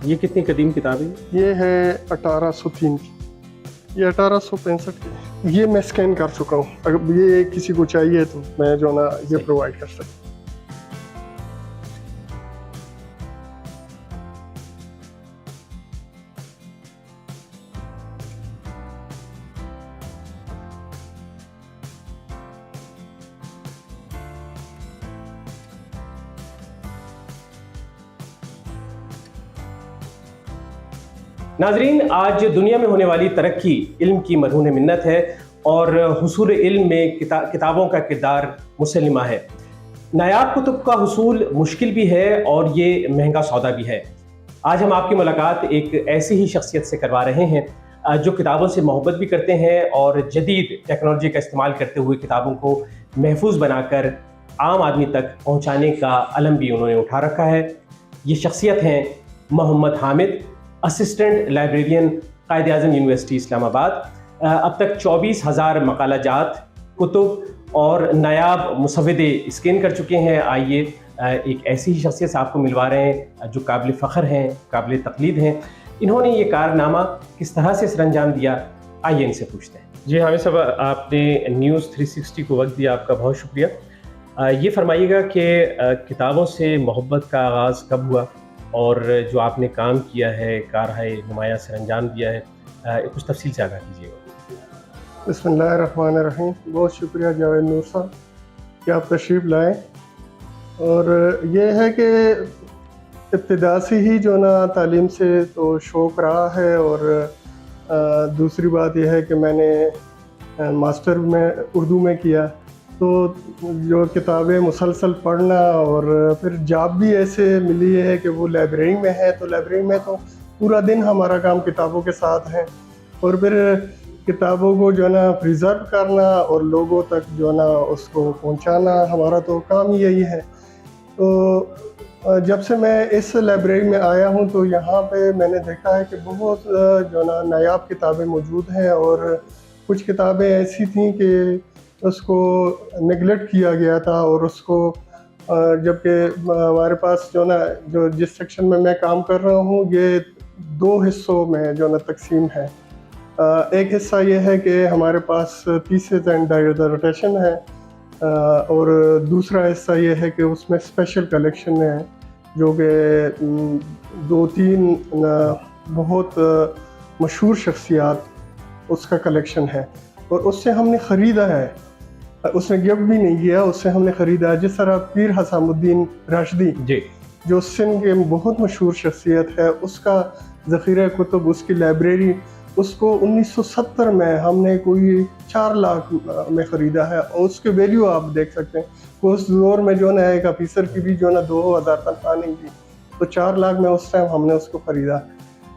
ये कितनी कदीम किताब है? ये है 1803 की, ये 1865 की है। ये मैं स्कैन कर चुका हूँ, अगर ये किसी को चाहिए तो मैं जो ना ये प्रोवाइड कर सकता हूँ। नाजरीन, आज दुनिया में होने वाली तरक्की इल्म की मदहून मिन्नत है और हुसूल इल्म में किताबों का किरदार मुसल्लिमा है। नायाब कुतुब का हुसूल मुश्किल भी है और ये महंगा सौदा भी है। आज हम आपकी मुलाकात एक ऐसी ही शख्सियत से करवा रहे हैं जो किताबों से मोहब्बत भी करते हैं और जदीद टेक्नोलॉजी का इस्तेमाल करते हुए किताबों को महफूज बनाकर आम आदमी तक पहुँचाने का अलम भी उन्होंने उठा रखा है। ये शख्सियत हैं मोहम्मद हामिद, असिस्टेंट लाइब्रेरियन कायद आज़म यूनिवर्सिटी इस्लामाबाद। अब तक 24,000 मकालाजात, कुतुब और नायाब मुसव्वदे स्कैन कर चुके हैं। आइए एक ऐसी ही शख्सियत से आपको मिलवा रहे हैं जो काबिल फ़ख्र हैं, काबिल तक़लीद हैं। इन्होंने ये कारनामा किस तरह से सरअंजाम दिया, आइए इनसे पूछते हैं। जी हामिद साहब, आपने न्यूज़ 360 को वक्त दिया, आपका बहुत शुक्रिया। ये फरमाइएगा कि किताबों से मोहब्बत का आगाज़ कब हुआ और जो आपने काम किया है, कारहाय नुमाया सरअंजाम दिया है, कुछ तफसील से आगाह कीजिएगा। बिस्मिल्लाहिर्रहमानिर्रहीम। बहुत शुक्रिया जावेद नूर साहब कि आप तशरीफ़ लाएँ। और ये है कि इब्तिदा से ही जो ना तालीम से तो शौक़ रहा है, और दूसरी बात यह है कि मैंने मास्टर में उर्दू में किया, तो जो किताबें मुसलसल पढ़ना, और फिर जॉब भी ऐसे मिली है कि वो लाइब्रेरी में है, तो लाइब्रेरी में तो पूरा दिन हमारा काम किताबों के साथ है, और फिर किताबों को जो ना प्रिज़र्व करना और लोगों तक जो ना उसको पहुंचाना, हमारा तो काम ही यही है। तो जब से मैं इस लाइब्रेरी में आया हूं तो यहाँ पे मैंने देखा है कि बहुत जो ना नायाब किताबें मौजूद हैं, और कुछ किताबें ऐसी थीं कि उसको नेगलेक्ट किया गया था, और उसको जबकि हमारे पास जो ना जो जिस सेक्शन में मैं काम कर रहा हूँ ये 2 हिस्सों में जो ना तकसीम है। एक हिस्सा ये है कि हमारे पास थीसिस एंड डिसर्टेशन है, और दूसरा हिस्सा ये है कि उसमें स्पेशल कलेक्शन है जो कि 2-3 बहुत मशहूर शख्सियात उसका कलेक्शन है, और उससे हमने ख़रीदा है। उसने गिफ्ट भी नहीं किया, उससे हमने ख़रीदा है। जिस तरह पीर हसामुद्दीन राशिदी जी, जो सिंध के बहुत मशहूर शख्सियत है, उसका ज़ख़ीरा कुतुब, उसकी लाइब्रेरी, उसको 1970 में हमने कोई 4 लाख में ख़रीदा है, और उसके वैल्यू आप देख सकते हैं। उस दौर में जो ना एक ऑफिसर की भी जो ना 2000 तनख्वाह नहीं थी, तो 4 लाख में उस टाइम हमने उसको ख़रीदा।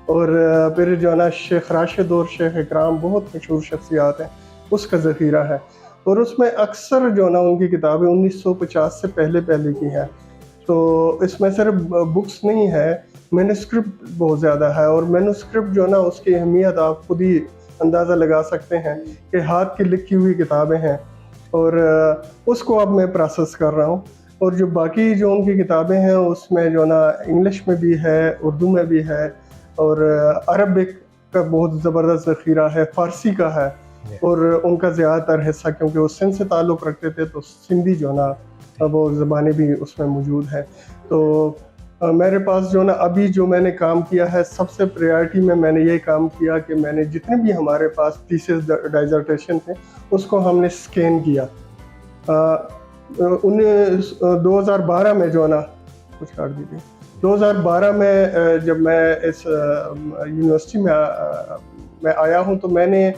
और फिर जो ना शेख राशिद और शेख इकराम बहुत मशहूर शख्सियात हैं, उसका ज़ख़ीरा है, और उसमें अक्सर जो ना उनकी किताबें 1950 से पहले की हैं। तो इसमें सिर्फ बुक्स नहीं है, मैन्युस्क्रिप्ट बहुत ज़्यादा है, और मैन्युस्क्रिप्ट जो ना उसकी अहमियत आप खुद ही अंदाज़ा लगा सकते हैं कि हाथ की लिखी हुई किताबें हैं, और उसको अब मैं प्रोसेस कर रहा हूँ। और जो बाकी जो उनकी किताबें हैं उसमें जो ना इंग्लिश में भी है, उर्दू में भी है, और अरबिक का बहुत ज़बरदस्त ज़ख़ीरा है, फ़ारसी का है, और उनका ज़्यादातर हिस्सा क्योंकि वो सिंध से ताल्लुक़ रखते थे तो सिंधी जो ना वो ज़बानें भी उसमें मौजूद हैं। तो मेरे पास जो ना अभी जो मैंने काम किया है, सबसे प्रायोरिटी में मैंने ये काम किया कि मैंने जितने भी हमारे पास थीसिस डिसर्टेशन थे उसको हमने स्कैन किया। 2012 में जो ना कुछ काट दीजिए 2012 में जब मैं इस यूनिवर्सिटी में आया हूँ, तो मैंने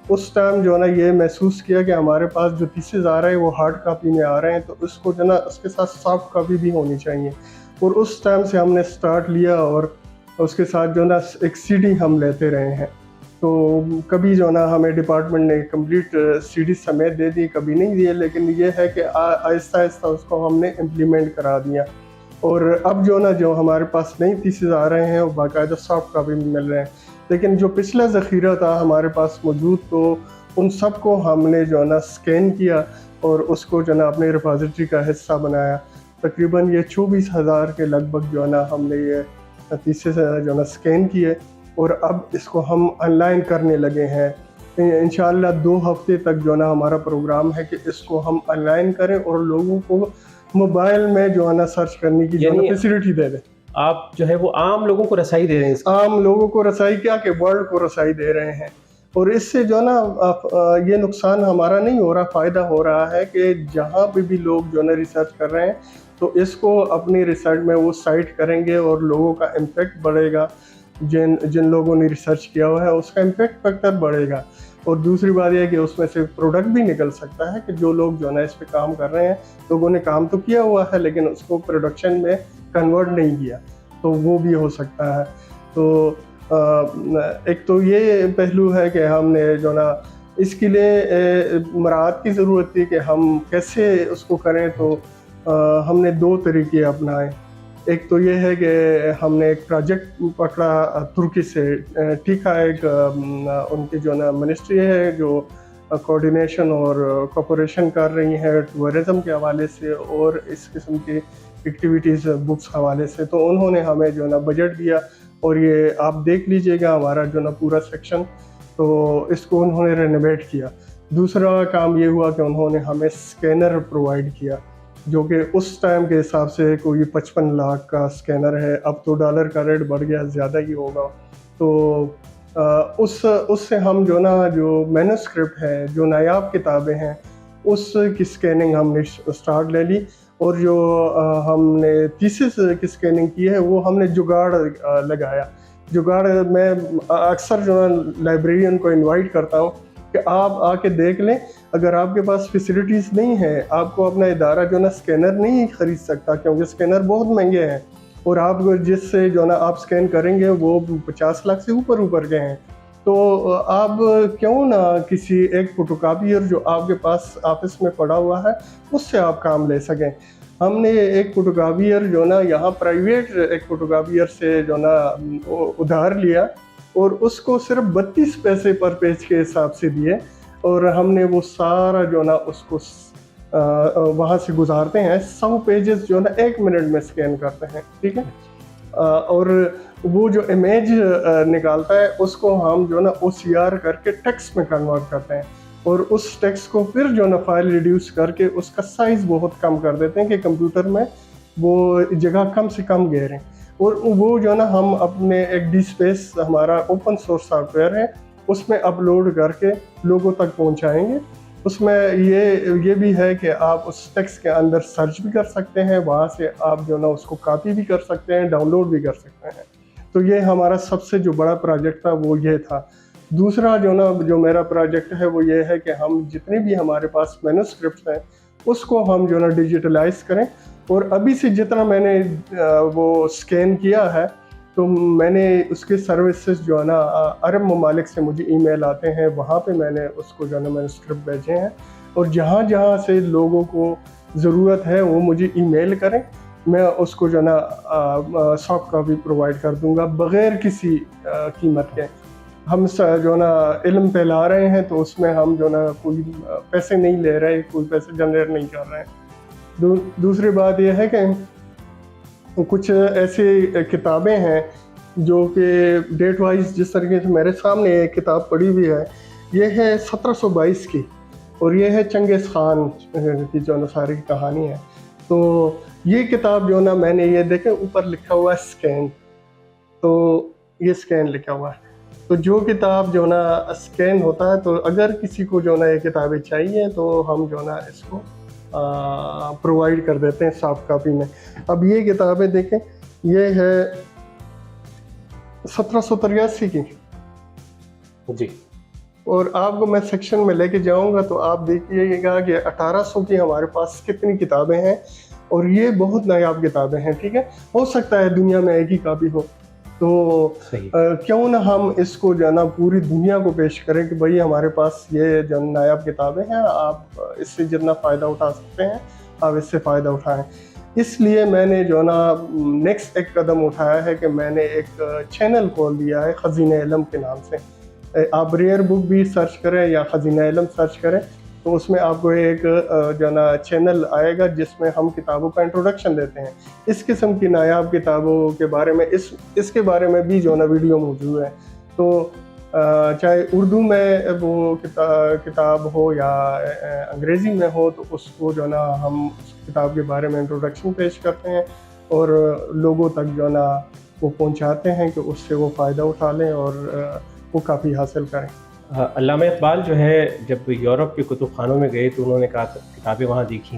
उस टाइम जो ना ये महसूस किया कि हमारे पास जो थीसिस आ रहे हैं वो हार्ड कापी में आ रहे हैं, तो उसको जो ना उसके साथ सॉफ्ट कापी भी होनी चाहिए। और उस टाइम से हमने स्टार्ट लिया, और उसके साथ जो ना एक सीडी हम लेते रहे हैं। तो कभी जो ना हमें डिपार्टमेंट ने कंप्लीट सीडी समेत दे दी, कभी नहीं दिए, लेकिन ये है कि आहिस्ता आहिस्ता उसको हमने इम्प्लीमेंट करा दिया। और अब जो ना जो हमारे पास नई थीसिस आ रहे हैं वो बाकायदा सॉफ्ट कापी में मिल रहे हैं, लेकिन जो पिछला ज़ख़ीरा था हमारे पास मौजूद, तो उन सब को हमने जो ना स्कैन किया और उसको जो ना अपने रिपॉजिटरी का हिस्सा बनाया। तकरीबन ये 24,000 के लगभग जो है ना हमने ये थीसिस जो ना स्कैन किए और अब इसको हम ऑनलाइन करने लगे हैं। इंशाल्लाह 2 हफ्ते तक जो ना हमारा प्रोग्राम है कि इसको हम ऑनलाइन करें और लोगों को मोबाइल में जो है ना सर्च करने की जो है फैसिलिटी दे दें। आप जो है वो आम लोगों को रसाई दे रहे हैं इसकी? आम लोगों को रसाई क्या कि वर्ल्ड को रसाई दे रहे हैं। और इससे जो ना ये नुकसान हमारा नहीं हो रहा, फ़ायदा हो रहा है कि जहाँ पे भी लोग जो ना रिसर्च कर रहे हैं तो इसको अपनी रिसर्च में वो साइट करेंगे और लोगों का इम्पेक्ट बढ़ेगा। जिन लोगों ने रिसर्च किया हुआ है उसका इम्पेक्ट फैक्टर बढ़ेगा। और दूसरी बात यह है कि उसमें से प्रोडक्ट भी निकल सकता है कि जो लोग जो ना इस पे काम कर रहे हैं, लोगों ने काम तो किया हुआ है लेकिन उसको प्रोडक्शन में कन्वर्ट नहीं किया, तो वो भी हो सकता है। तो एक तो ये पहलू है कि हमने जो ना इसके लिए मराहत की ज़रूरत थी कि हम कैसे उसको करें। तो हमने 2 तरीके अपनाए। एक तो ये है कि हमने एक प्रोजेक्ट पकड़ा तुर्की से, ठीक है, एक उनकी जो ना मिनिस्ट्री है जो कोऑर्डिनेशन और कोऑपरेशन कर रही है टूरिज़म के हवाले से और इस किस्म की एक्टिविटीज़ बुक्स हवाले से। तो उन्होंने हमें जो ना बजट दिया और ये आप देख लीजिएगा हमारा जो ना पूरा सेक्शन, तो इसको उन्होंने रेनोवेट किया। दूसरा काम ये हुआ कि उन्होंने हमें स्कैनर प्रोवाइड किया जो कि उस टाइम के हिसाब से कोई 55 लाख का स्कैनर है। अब तो डॉलर का रेट बढ़ गया, ज़्यादा ही होगा। तो उससे हम जो ना जो मैन्युस्क्रिप्ट है, जो नायाब किताबें हैं, उसकी स्कैनिंग हमने स्टार्ट ले ली। और जो हमने थीसिस की स्कैनिंग की है वो हमने जुगाड़ लगाया। जुगाड़ मैं अक्सर जो है लाइब्रेरियन को इनवाइट करता हूँ कि आप आके देख लें। अगर आपके पास फैसिलिटीज़ नहीं है, आपको अपना इदारा जो ना स्कैनर नहीं ख़रीद सकता क्योंकि स्कैनर बहुत महंगे हैं और आप जिससे जो ना आप स्कैन करेंगे वो 50 लाख से ऊपर के हैं। तो आप क्यों ना किसी एक फोटोकॉपियर जो आपके पास ऑफिस में पड़ा हुआ है उससे आप काम ले सकें। हमने एक फोटोकॉपियर जो ना यहाँ प्राइवेट एक फोटोकॉपियर से जो ना उधार लिया और उसको सिर्फ 32 पैसे पर पेज के हिसाब से दिए और हमने वो सारा जो ना उसको वहाँ से गुजारते हैं 100 पेजेस जो ना 1 मिनट में स्कैन करते हैं, ठीक है। और वो जो इमेज निकालता है उसको हम जो ना OCR करके टेक्स्ट में कन्वर्ट करते हैं और उस टेक्स्ट को फिर जो ना फाइल रिड्यूस करके उसका साइज़ बहुत कम कर देते हैं कि कंप्यूटर में वो जगह कम से कम घेरें। और वो जो ना हम अपने एक डी स्पेस हमारा ओपन सोर्स सॉफ्टवेयर है उसमें अपलोड करके लोगों तक पहुंचाएंगे। उसमें ये भी है कि आप उस टेक्स्ट के अंदर सर्च भी कर सकते हैं, वहाँ से आप जो ना उसको कॉपी भी कर सकते हैं, डाउनलोड भी कर सकते हैं। तो ये हमारा सबसे जो बड़ा प्रोजेक्ट था वो ये था। दूसरा जो मेरा प्रोजेक्ट है वो ये है कि हम जितने भी हमारे पास मैन्युस्क्रिप्ट्स हैं उसको हम जो ना डिजिटलाइज करें। और अभी से जितना मैंने वो स्कैन किया है तो मैंने उसके सर्विसेज जो है ना अरब ममालिक से मुझे ईमेल आते हैं, वहाँ पे मैंने उसको जो है ना मैन्युस्क्रिप्ट भेजे हैं। और जहाँ जहाँ से लोगों को ज़रूरत है वो मुझे ईमेल करें, मैं उसको जो है ना सॉफ्ट कॉपी प्रोवाइड कर दूँगा बग़ैर किसी कीमत के। हम जो ना इल्म फैला रहे हैं तो उसमें हम जो ना कोई पैसे नहीं ले रहे, कोई पैसे जनरेट नहीं कर रहे हैं। दूसरी बात यह है कि कुछ ऐसी किताबें हैं जो कि डेट वाइज जिस तरीके से मेरे सामने एक किताब पड़ी हुई है, ये है 1722 की और ये है चंगेज़ ख़ान की जो ना सारी कहानी है। तो ये किताब जो ना मैंने ये देखें ऊपर लिखा हुआ है स्कैन, तो ये स्कैन लिखा हुआ है। तो जो किताब जो ना स्कैन होता है, तो अगर किसी को जो ना ये किताबें चाहिए तो हम जो ना इसको प्रोवाइड कर देते हैं सॉफ्ट कॉपी में। अब ये किताबें देखें, ये है 1783 की जी, और आपको मैं सेक्शन में लेके जाऊंगा तो आप देखिएगा कि 1800 की हमारे पास कितनी किताबें हैं और ये बहुत नायाब किताबें हैं, ठीक है। हो सकता है दुनिया में एक ही कॉपी हो, तो क्यों ना हम इसको जो ना पूरी दुनिया को पेश करें कि भाई हमारे पास ये जो नायाब किताबें हैं, आप इससे जितना फ़ायदा उठा सकते हैं आप इससे फ़ायदा उठाएं। इसलिए मैंने जो ना नेक्स्ट एक कदम उठाया है कि मैंने एक चैनल खोल दिया है खज़ीना इल्म के नाम से। आप रेयर बुक भी सर्च करें या खज़ीना इल्म सर्च करें तो उसमें आपको एक जो है ना चैनल आएगा जिसमें हम किताबों का इंट्रोडक्शन देते हैं। इस किस्म की नायाब किताबों के बारे में इसके बारे में भी जो है ना वीडियो मौजूद है। तो चाहे उर्दू में वो किताब हो या अंग्रेज़ी में हो, तो उसको जो है ना हम उस किताब के बारे में इंट्रोडक्शन पेश करते हैं और लोगों तक जो है ना वो पहुंचाते हैं कि उससे वो फ़ायदा उठा लें और वो काफ़ी हासिल करें। अल्लामा इकबाल जो है जब यूरोप के कुतुब खानों में गए तो उन्होंने कहा किताबें वहाँ देखी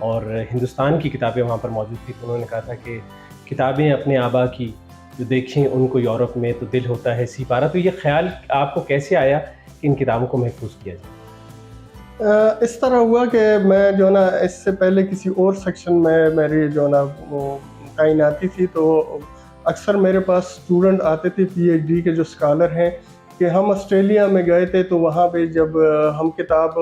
और हिंदुस्तान की किताबें वहाँ पर मौजूद थी, तो उन्होंने कहा था कि किताबें अपने आबा की जो देखें उनको यूरोप में तो दिल होता है सी पारा। तो ये ख्याल आपको कैसे आया कि इन किताबों को महफूज किया जाए? इस तरह हुआ कि मैं जो ना इससे पहले किसी और सेक्शन में मेरी जो ना वो तैनाती थी, तो अक्सर मेरे पास स्टूडेंट आते थे पीएचडी के जो स्कॉलर हैं कि हम ऑस्ट्रेलिया में गए थे, तो वहाँ पे जब हम किताब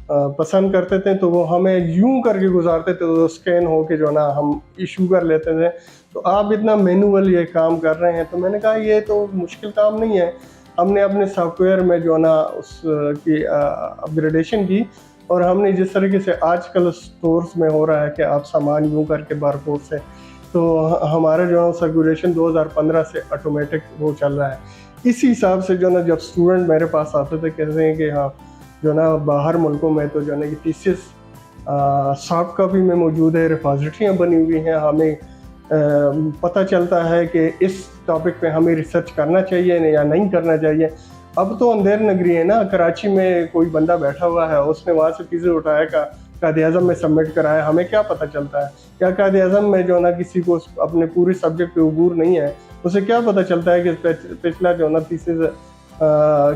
पसंद करते थे तो वो हमें यूं करके गुजारते थे, तो स्कैन हो के जो ना हम इशू कर लेते थे। तो आप इतना मैनुअल ये काम कर रहे हैं, तो मैंने कहा ये तो मुश्किल काम नहीं है। हमने अपने सॉफ्टवेयर में जो ना उसकी अपग्रेडेशन की और हमने जिस तरीके से आजकल स्टोर्स में हो रहा है कि आप सामान यूं करके बारकोड से, तो हमारा जो है सर्कुलेशन 2015 से ऑटोमेटिक वो चल रहा है। इसी हिसाब से जो ना जब स्टूडेंट मेरे पास आते थे कहते हैं कि हाँ जो ना बाहर मुल्कों में तो जो ना कि थीसिस सॉफ्ट कॉपी में मौजूद है, रिपोजिटरियाँ बनी हुई हैं, हमें पता चलता है कि इस टॉपिक पे हमें रिसर्च करना चाहिए या नहीं करना चाहिए। अब तो अंधेर नगरी है ना, कराची में कोई बंदा बैठा हुआ है, उसने वहाँ से चीज़ें उठाया का कायद-ए-आज़म में सबमिट कराया, हमें क्या पता चलता है? क्या कायद-ए-आज़म में जो ना किसी को अपने पूरे सब्जेक्ट पे उबूर नहीं है, उसे क्या पता चलता है कि पिछला जो ना थीसिस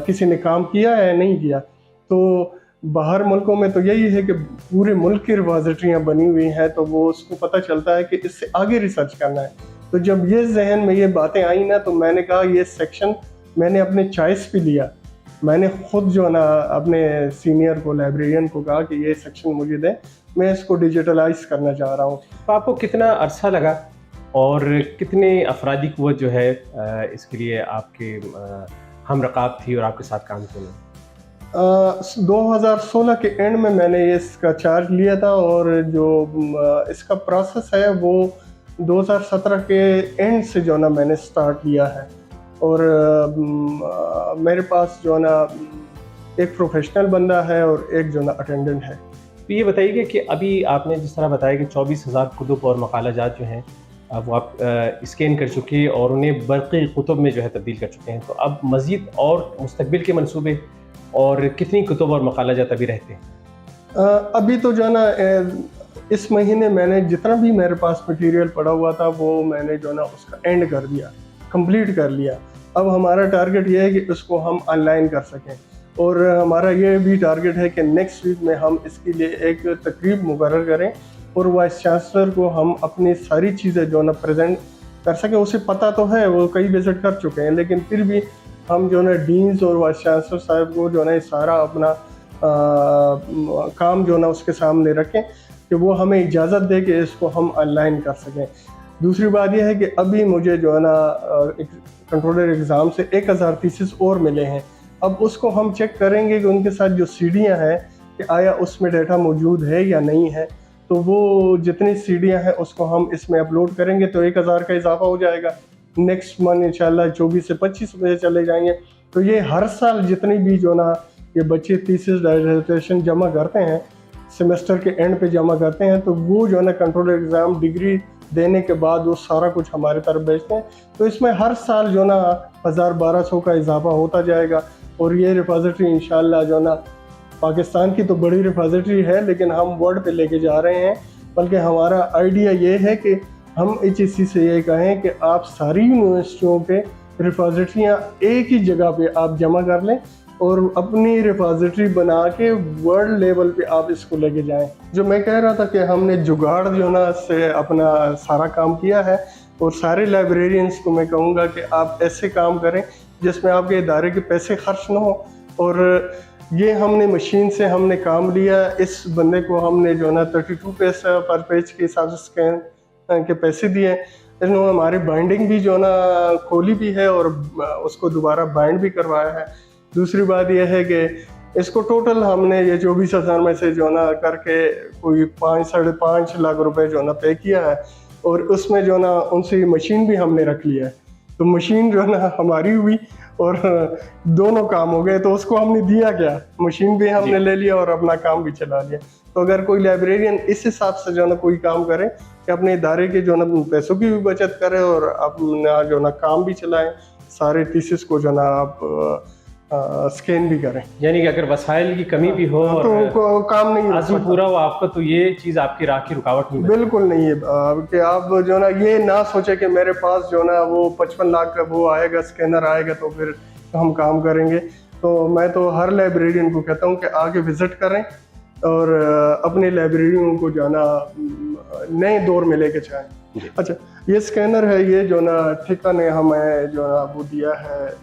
किसी ने काम किया है या नहीं किया? तो बाहर मुल्कों में तो यही है कि पूरे मुल्क की रिपोजिटरियाँ बनी हुई हैं, तो वो उसको पता चलता है कि इससे आगे रिसर्च करना है। तो जब ये जहन में ये बातें आई ना, तो मैंने कहा ये सेक्शन मैंने अपने चॉइस पे लिया। मैंने खुद जो ना अपने सीनियर को, लाइब्रेरियन को कहा कि ये सेक्शन मुझे दें, मैं इसको डिजिटलाइज करना चाह रहा हूँ। तो आपको कितना अरसा लगा और कितने अफरादी क़ुव्वत जो है इसके लिए आपके हम रकाब थी और आपके साथ काम किया? 2016 के एंड में मैंने इसका चार्ज लिया था और जो इसका प्रोसेस है वो 2017 के एंड से जो ना मैंने स्टार्ट किया है। और मेरे पास जो ना एक प्रोफेशनल बंदा है और एक जो ना अटेंडेंट है। तो ये बताइए कि अभी आपने जिस तरह बताया कि 24,000 कुतुब और मकालाजात जो हैं वो आप स्कैन कर चुके हैं और उन्हें बर्क़ी कुतुब में जो है तब्दील कर चुके हैं, तो अब मज़ीद और मुस्तक़बिल के मंसूबे और कितनी कुतुब और मकालाजात अभी रहते हैं? अभी तो जो ना इस महीने मैंने जितना भी मेरे पास मटेरियल पड़ा हुआ था वो मैंने जो ना उसका एंड कर दिया, कंप्लीट कर लिया। अब हमारा टारगेट ये है कि उसको हम ऑनलाइन कर सकें और हमारा ये भी टारगेट है कि नेक्स्ट वीक में हम इसके लिए एक तकरीब मुकर्रर करें और वाइस चांसलर को हम अपनी सारी चीज़ें जो ना प्रेजेंट कर सकें। उसे पता तो है, वो कई विज़िट कर चुके हैं, लेकिन फिर भी हम जो ना डीन्स और वाइस चांसलर साहब को जो ना सारा अपना काम जो ना उसके सामने रखें कि वो हमें इजाज़त दे कि इसको हम ऑनलाइन कर सकें। दूसरी बात यह है कि अभी मुझे जो है ना कंट्रोलर एग्ज़ाम से 1000 थीसिस और मिले हैं। अब उसको हम चेक करेंगे कि उनके साथ जो सीढ़ियाँ हैं कि आया उसमें डेटा मौजूद है या नहीं है। तो वो जितनी सीढ़ियाँ हैं उसको हम इसमें अपलोड करेंगे तो 1000 का इजाफा हो जाएगा। नेक्स्ट मंथ इंशाल्लाह 24 से 25 बजे चले जाएंगे। तो ये हर साल जितनी भी जो ना ये बच्चे थीसिस डिसर्टेशन जमा करते हैं, सेमेस्टर के एंड पे जमा करते हैं, तो वो जो है ना कंट्रोलर एग्ज़ाम डिग्री देने के बाद वो सारा कुछ हमारे तरफ भेजते हैं। तो इसमें हर साल जो ना 1000-1200 का इजाफा होता जाएगा और ये रिपोजिटरी इंशाल्लाह जो ना पाकिस्तान की तो बड़ी रिपोजिटरी है, लेकिन हम वर्ल्ड पे लेके जा रहे हैं। बल्कि हमारा आइडिया ये है कि हम HEC से ये कहें कि आप सारी यूनिवर्सिटियों पे रिपोजिटरियाँ एक ही जगह पे आप जमा कर लें और अपनी रिपोजिटरी बना के वर्ल्ड लेवल पे आप इसको लेके जाएं। जो मैं कह रहा था कि हमने जुगाड़ जो ना से अपना सारा काम किया है और सारे लाइब्रेरियंस को मैं कहूँगा कि आप ऐसे काम करें जिसमें आपके इदारे के पैसे खर्च ना हो। और ये हमने मशीन से हमने काम लिया, इस बंदे को हमने जो ना 32 पैसा पर पेज के हिसाब से स्कैन के पैसे दिए। इन्होंने हमारी बाइंडिंग भी जो ना खोली भी है और उसको दोबारा बाइंड भी करवाया है। दूसरी बात यह है कि इसको टोटल हमने ये 24,000 में से जो ना करके कोई 5-5.5 लाख रुपए जो ना पे किया है, और उसमें जो ना उनसे मशीन भी हमने रख लिया है। तो मशीन जो ना हमारी हुई और दोनों काम हो गए। तो उसको हमने दिया क्या, मशीन भी हमने ले लिया और अपना काम भी चला लिया। तो अगर कोई लाइब्रेरियन इस हिसाब से जो ना कोई काम करे कि अपने इदारे के जो ना पैसों की भी बचत करे और अपना जो ना काम भी चलाएं, सारे थीसिस को जो ना आप स्कैन भी करें। यानी कि अगर वसाइल की कमी भी हो और तो काम नहीं हो आज़म पूरा हो आपका, तो ये चीज़ आपकी राह की रुकावट नहीं बनेगी। बिल्कुल नहीं है कि आप जो ना ये ना सोचे कि मेरे पास जो ना वो 55 लाख का वो आएगा, स्कैनर आएगा तो फिर हम काम करेंगे। तो मैं तो हर लाइब्रेरियन को कहता हूँ कि आगे विजिट करें और अपने लाइब्रेरियन को जो ना नए दौर में लेके जाएं। अच्छा, ये स्कैनर है, ये जो ना ठेका ने हमें जो ना वो दिया है,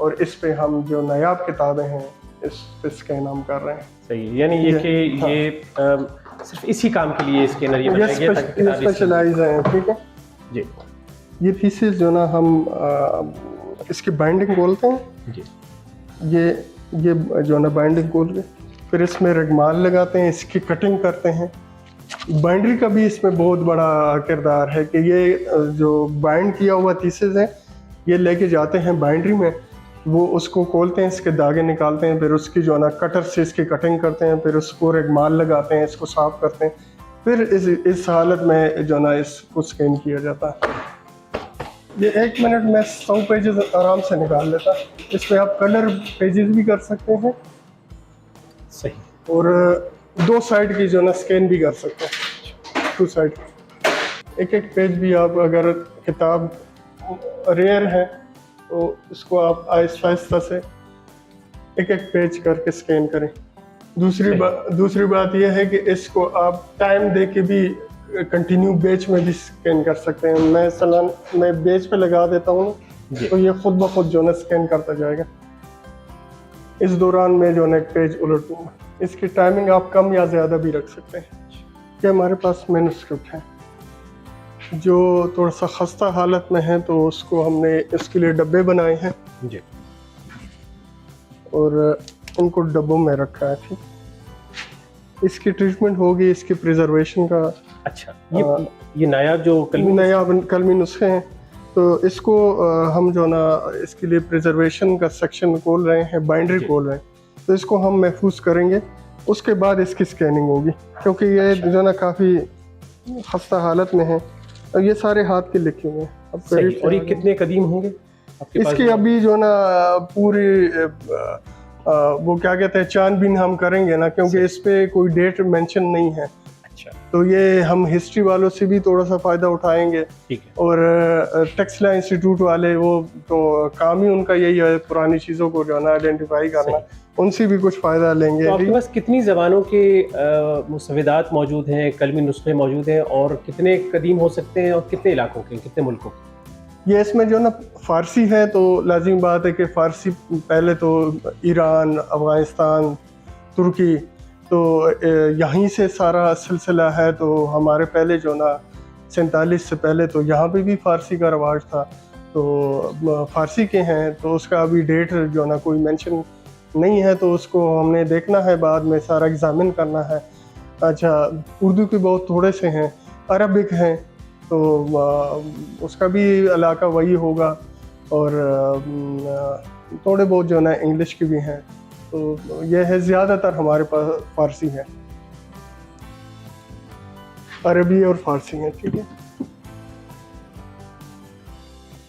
और इस पे हम जो नायाब किताबें हैं इस पे स्कैन हम कर रहे हैं। सही, यानी ये कि ये सिर्फ इसी काम के लिए स्कैनर ये बनाया गया ताकि किताबें स्पेशलाइज हैं। ठीक है जी। ये थीसिस जो ना हम इसकी बाइंडिंग बोलते हैं जी। ये जो ना बाइंडिंग खोल के फिर इसमें रगमाल लगाते हैं, इसकी कटिंग करते हैं। बाइंड्री का भी इसमें बहुत बड़ा किरदार है कि ये जो बाइंड किया हुआ थीसिस है ये लेके जाते हैं बाइंड्री में, वो उसको खोलते हैं, इसके दागे निकालते हैं, फिर उसकी जो ना कटर से इसकी कटिंग करते हैं, फिर उसको रगमाल लगाते हैं, इसको साफ करते हैं, फिर इस हालत में जो ना इसको स्कैन किया जाता है। ये 1 मिनट में 100 पेजेस आराम से निकाल लेता। इस पर आप कलर पेजेस भी कर सकते हैं सही, और 2 साइड की जो ना स्कैन भी कर सकते हैं, 2 साइड। एक पेज भी आप अगर किताब रेयर है तो इसको आप आहिस्ता से एक पेज करके स्कैन करें। दूसरी बात यह है कि इसको आप टाइम दे के भी कंटिन्यू बेच में भी स्कैन कर सकते हैं। मैं बेच पे लगा देता हूँ तो ये खुद ब खुद जो है स्कैन करता जाएगा। इस दौरान मैं जो है एक पेज उलट दूंगा। इसकी टाइमिंग आप कम या ज़्यादा भी रख सकते हैं। कि हमारे पास मैन्युस्क्रिप्ट है जो थोड़ा सा खस्ता हालत में है, तो उसको हमने इसके लिए डब्बे बनाए हैं जी, और उनको डब्बों में रखा है। ठीक, इसकी ट्रीटमेंट होगी, इसकी प्रिजर्वेशन का। अच्छा, ये नया जो कलमी नुस्खे हैं, तो इसको हम जो ना इसके लिए प्रिजर्वेशन का सेक्शन खोल रहे हैं, बाइंड्री खोल रहे हैं, तो इसको हम महफूज करेंगे। उसके बाद इसकी स्कैनिंग होगी, क्योंकि ये जो ना काफ़ी खस्ता हालत में है और ये सारे हाथ के लिखे हुए हैं। और ये कितने कदीम होंगे आपके पास? इसकी अभी जो ना पूरी वो क्या कहते हैं छानबीन हम करेंगे ना, क्योंकि इस पे कोई डेट मेंशन नहीं है। अच्छा, तो ये हम हिस्ट्री वालों से भी थोड़ा सा फ़ायदा उठाएंगे। ठीक है। और टेक्सला इंस्टीट्यूट वाले वो तो काम ही उनका यही है, पुरानी चीज़ों को जो है ना आइडेंटिफाई करना, उनसे भी कुछ फ़ायदा लेंगे। तो आपके पास कितनी ज़बानों के मुसविदात मौजूद हैं, कलमी नुस्खे मौजूद हैं, और कितने कदीम हो सकते हैं और कितने इलाकों के, कितने मुल्कों के? ये इसमें जो ना फ़ारसी है तो लाजिम बात है कि फ़ारसी पहले तो ईरान, अफ़गानिस्तान, तुर्की, तो यहीं से सारा सिलसिला है। तो हमारे पहले जो ना 47 से पहले तो यहाँ पे भी फ़ारसी का रवाज था, तो फ़ारसी के हैं, तो उसका अभी डेट जो ना कोई मेंशन नहीं है, तो उसको हमने देखना है, बाद में सारा एग्ज़ामिन करना है। अच्छा, उर्दू के बहुत थोड़े से हैं, अरबिक हैं, तो उसका भी इलाका वही होगा, और थोड़े बहुत जो ना इंग्लिश के भी हैं। तो यह है, ज़्यादातर हमारे पास फ़ारसी है, अरबी और फ़ारसी है। ठीक है,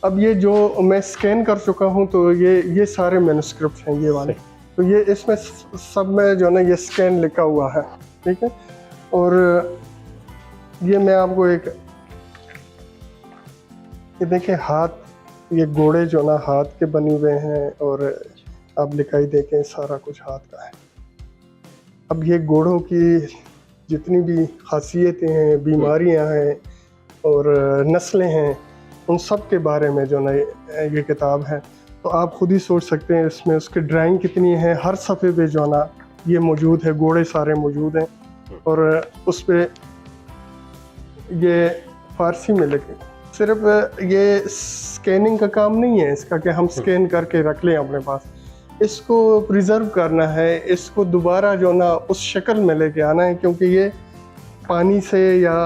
अब ये जो मैं स्कैन कर चुका हूँ, तो ये सारे मैन्युस्क्रिप्ट हैं, ये वाले। तो ये इसमें सब में जो ना ये स्कैन लिखा हुआ है। ठीक है, और ये मैं आपको ये देखिए हाथ, ये घोड़े जो ना हाथ के बने हुए हैं, और आप लिखाई देखें सारा कुछ हाथ का है। अब ये घोड़ों की जितनी भी खासियतें हैं, बीमारियां हैं और नस्लें हैं, उन सब के बारे में जो ना ये किताब है। तो आप खुद ही सोच सकते हैं इसमें उसकी ड्राइंग कितनी है। हर सफ़े पे जो ना ये मौजूद है, घोड़े सारे मौजूद हैं, और उस पर ये फ़ारसी में लिखे। सिर्फ ये स्कैनिंग का काम नहीं है इसका कि हम स्कैन करके रख लें अपने पास। इसको प्रिजर्व करना है, इसको दोबारा जो ना उस शक्ल में लेके आना है, क्योंकि ये पानी से या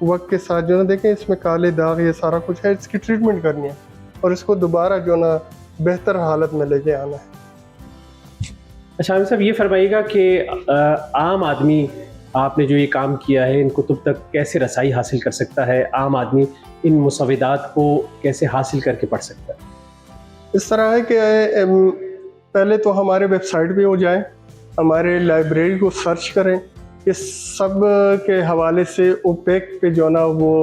वक्त के साथ जो ना देखें इसमें काले दाग ये सारा कुछ है, इसकी ट्रीटमेंट करनी है और इसको दोबारा जो ना बेहतर हालत में लेके आना है। अच्छा आमिर साहब, ये फरमाइएगा कि आम आदमी, आपने जो ये काम किया है, इन कुतुब तक कैसे रसाई हासिल कर सकता है? आम आदमी इन मुसव्विदात को कैसे हासिल करके पढ़ सकता है? इस तरह है कि पहले तो हमारे वेबसाइट पे हो जाए, हमारे लाइब्रेरी को सर्च करें, इस सब के हवाले से ओपेक पे जो ना वो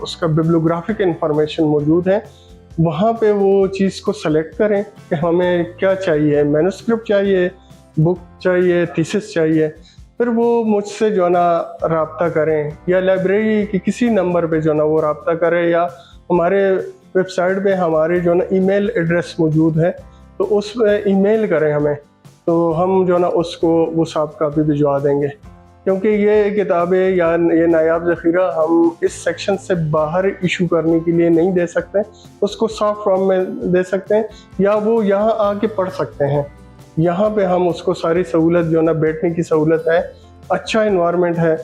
उसका बिब्लियोग्राफिक इंफॉर्मेशन मौजूद है, वहाँ पे वो चीज़ को सेलेक्ट करें कि हमें क्या चाहिए, मैन्युस्क्रिप्ट चाहिए, बुक चाहिए, थीसिस चाहिए। फिर वो मुझसे जो ना रब्ता करें या लाइब्रेरी की किसी नंबर पे जो ना वो रब्ता करें, या हमारे वेबसाइट पे हमारे जो ना ईमेल एड्रेस मौजूद है, तो उस पर ईमेल करें हमें, तो हम जो ना उसको वो सॉफ्ट कापी भिजवा देंगे। क्योंकि ये किताबें या ये नायाब ज़ख़ीरा हम इस सेक्शन से बाहर इशू करने के लिए नहीं दे सकते, उसको सॉफ्ट फॉर्म में दे सकते हैं या वो यहाँ आके पढ़ सकते हैं। यहाँ पे हम उसको सारी सहूलत जो ना बैठने की सहूलत है, अच्छा इन्वायरमेंट है,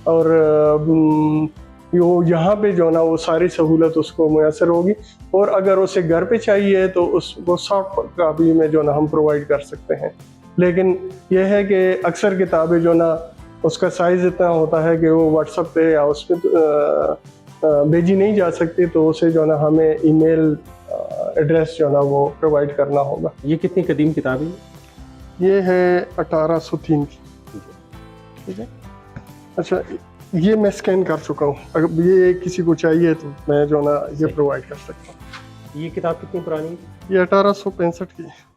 और यहाँ पे जो ना वो सारी सहूलत उसको मुयसर होगी। और अगर उसे घर पे चाहिए तो उसको सॉफ्ट कापी में जो ना हम प्रोवाइड कर सकते हैं। लेकिन यह है कि अक्सर किताबें जो ना उसका साइज़ इतना होता है कि वो व्हाट्सएप पे या उस पर भेजी नहीं जा सकती, तो उसे जो ना हमें ईमेल एड्रेस जो ना वो प्रोवाइड करना होगा। ये कितनी कदीम किताब है? ये है 1803 की। ठीक है, अच्छा ये मैं स्कैन कर चुका हूँ, अगर ये किसी को चाहिए तो मैं जो ना ये प्रोवाइड कर सकता हूँ। ये किताब कितनी पुरानी है? ये 1865 की है।